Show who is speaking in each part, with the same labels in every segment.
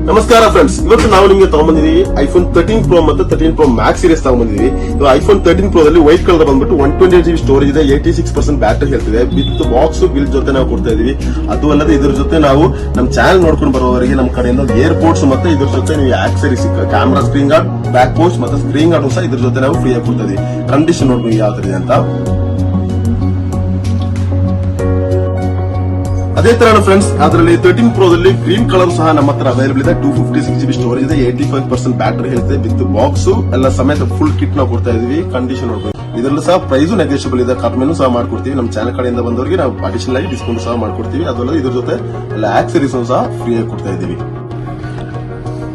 Speaker 1: ನಮಸ್ಕಾರ ಫ್ರೆಂಡ್ಸ್, ಇವತ್ತು ನಾವು ನಿಮಗೆ ತಗೊಂಡ್ಬಂದಿದ್ದೀವಿ ಐಫೋನ್ 13 Pro ಮತ್ತು 13 Pro Max ಸೀರೀಸ್ ತಗೊಂಡ್ಬಂದಿದ್ದೀವಿ. ಇದು ಐಫೋನ್ 13 Pro ದಲ್ಲಿ ವೈಟ್ ಕಲರ್ ಬಂದ್ಬಿಟ್ಟು 128GB ಸ್ಟೋರೇಜ್ ಇದೆ, 86% ಬ್ಯಾಟರಿ ಹೆಲ್ತ್ ಇದೆ, ವಿತ್ ಬಾಕ್ಸ್ ಬಿಲ್ ಜೊತೆ ನಾವು ಕೊಡ್ತಾ ಇದೀವಿ. ಅದು ಅಲ್ಲದೆ ಇದ್ರ ಜೊತೆ ನಾವು ನಮ್ಮ ಚಾನಲ್ ನೋಡ್ಕೊಂಡು ಬರೋವರಿಗೆ ನಮ್ಮ ಕಡೆಯಿಂದ ಏರ್ಪೋರ್ಟ್ಸ್ ಮತ್ತೆ ಇದ್ರ ಜೊತೆ ನೀವು accessories camera screen guard, back post ಮತ್ತೆ ಸ್ಕ್ರೀನ್ ಗಾರ್ಡ್ ಸಹ ಇದ್ರ ಜೊತೆ ನಾವು ಫ್ರೀ ಆಗಿ ಕೊಡ್ತಾ ಇದೀವಿ. ಕಂಡೀಷನ್ ನೋಡ್ಕೊಂಡು ಯಾವ ತರ ಇದೆ ಅಂತ. ಅದೇ ತರ ಫ್ರೆಂಡ್ಸ್, ಅದರಲ್ಲಿ 13 Pro ದಲ್ಲಿ ಗ್ರೀನ್ ಕಲರ್ ಸಹ ನಮ್ಮ ಹತ್ರ ಅವೈಲೇಬಲ್ ಇದೆ. 256GB ಸ್ಟೋರೇಜ್ ಇದೆ, 85% ಬ್ಯಾಟರಿ ಹೆಲ್ತ್ ಇದೆ, ವಿತ್ ಬಾಕ್ಸ್ ಎಲ್ಲ ಸಮೇತ ಫುಲ್ ಕಿಟ್ ನಾವು ಕೊಡ್ತಾ ಇದೀವಿ. ಕಂಡೀಷನ್ ನೋಡ್ಬೋದು. ಇದರಲ್ಲೂ ಸಹ ಪ್ರೈಸ್ ನೆಗೋಷಿಯಬಲ್ ಇದೆ, ಕಡಿಮೆನೂ ಸಹ ಮಾಡ್ಕೊಡ್ತೀವಿ. ನಮ್ಮ ಚಾನಲ್ ಕಡೆಯಿಂದ ಬಂದವರಿಗೆ ನಾವು ಅಡಿಷನಲ್ ಆಗಿ ಡಿಸ್ಕೌಂಟ್ ಸಹ ಮಾಡ್ಕೊಡ್ತೀವಿ. ಅದಲ್ಲದೆ ಇದ್ರ ಜೊತೆ ಎಲ್ಲ ಆಕ್ಸರೀಸ್ ಸಹ ಫ್ರೀ ಆಗಿ ಕೊಡ್ತಾ ಇದೀವಿ.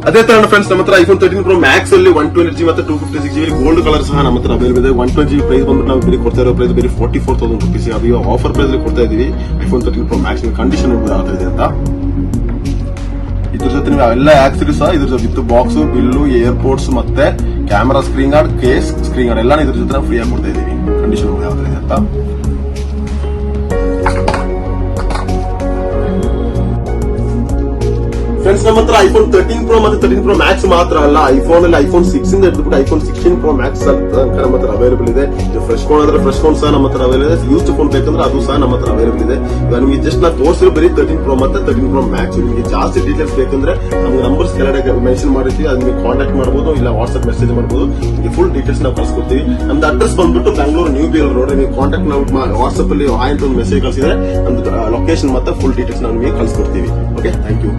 Speaker 1: ಅದೇ ತರ ಫ್ರೆಂಡ್ಸ್, ನಮ್ಮ ಹತ್ರ ಐಫೋನ್ 13 Pro Max ಅಲ್ಲಿ 128GB ಮತ್ತೆ 256GB ಗೋಲ್ಡ್ ಕಲರ್ ಸಹ ನಮ್ಮ ಹತ್ರ ಅವೈಲೇಬಲ್ ಇದೆ. 120GB ಪ್ರೈಸ್ ಬಂದ್ಬಿಟ್ಟು ನಾವು ಬೇರೆ ಕೊಡ್ತಾ ಇರೋ ಪ್ರೈಸ್ ಬೇರೆ 44,000 ರುಪೀಸ್. ಅದು ಆಫರ್ ಪ್ರೈಸ್ ಅಲ್ಲಿ ಕೊಡ್ತಾ ಇದೀವಿ. ಐಫೋನ್ 13 Pro Max ಕಂಡೀಷನ್ ನೋಡ್ಬೋದು ಯಾವ ತರ ಇದೆ ಅಂತ. ಇದ್ರ ಜೊತೆ ನೀವು ಎಲ್ಲ ಆಕ್ಸರೀಸ್ ಸಹ ಇದ್ರ ಜೊತೆ ವಿತ್ ಬಾಕ್ಸ್, ಬಿಲ್ಲು, ಏರ್ಪೋರ್ಟ್ಸ್ ಮತ್ತೆ camera screen guard, case screen guard ಎಲ್ಲ ಇದ್ರ ಜೊತೆ ಫ್ರೀ ಆಗಿ ಕೊಡ್ತಾ ಇದೀವಿ. ಕಂಡೀಷನ್ ಯಾವ ತರ ಇದೆ ಅಂತ. ಫ್ರೆಂಡ್ಸ್, ನಮ್ಮ ಹತ್ರ ಐಫೋನ್ 13 Pro ಮತ್ತೆ 13 Pro Max ಮಾತ್ರ ಅಲ್ಲ, ಐಫೋನ್ ಅಲ್ಲಿ ಐಫೋನ್ 6 ಇಂದ ಹಿಡಿದ್ಬಿಟ್ಟು ಐಫೋನ್ 16 Pro Max ನಮ್ಮ ಹತ್ರ ಅವೈಲೇಬಲ್ ಇದೆ. ಫ್ರೆಶ್ ಫೋನ್ ಅಂದ್ರೆ ಫ್ರೆಶ್ ಫೋನ್ ಸಹ ನಮ್ಮ ಹತ್ರ ಅವೈಲೇಬಲ್ ಇದೆ. ಯೂಸ್ಡ್ ಫೋನ್ ಬೇಕಂದ್ರೆ ಅದು ಸಹ ನಮ್ಮ ಹತ್ರ ಅವೈಲೇಬಲ್ ಇದೆ. ಇವಾಗ ನಿಮಗೆ ಜಸ್ಟ್ ನಾ ತೋರಿಸಿರೋ ಬರೀ 13 Pro ಮತ್ತೆ 13 Pro Max. ನಿಮಗೆ ಜಾಸ್ತಿ ಡೀಟೇಲ್ಸ್ ಬೇಕಂದ್ರೆ ನಮ್ಗೆ ನಂಬರ್ಸ್ ಕೆಳಗಡೆ ಮೆನ್ಷನ್ ಮಾಡಿರ್ತೀವಿ, ಅದು ನೀವು ಕಾಂಟ್ಯಾಕ್ಟ್ ಮಾಡಬಹುದು, ಇಲ್ಲ ವಾಟ್ಸ್ಆಪ್ ಮೆಸೇಜ್ ಮಾಡಬಹುದು. ನಿಮಗೆ ಫುಲ್ ಡೀಟೇಲ್ಸ್ ನಾವು ಕಳ್ಸಿಕೊಡ್ತೀವಿ. ನಮ್ದು ಅಡ್ರೆಸ್ ಬಂದ್ಬಿಟ್ಟು ಬೆಂಗಳೂರು ನ್ಯೂ ಬಿಎಲ್ ರೋಡ್. ನೀವು ಕಾಂಟ್ಯಾಕ್ಟ್ ನಾವು ವಾಟ್ಸ್ಆಪ್ ಅಲ್ಲಿ ಹಾಯ್ ಅಂತ ಒಂದು ಮೆಸೇಜ್ ಕಳಿಸಿದ್ರೆ ನಮ್ದು ಲೊಕೇಶನ್ ಮತ್ತೆ ಫುಲ್ ಡೀಟೇಲ್ಸ್ ನಾವು ನಿಮಗೆ ಕಳ್ಸಿಕೊಡ್ತೀವಿ. Okay, thank you.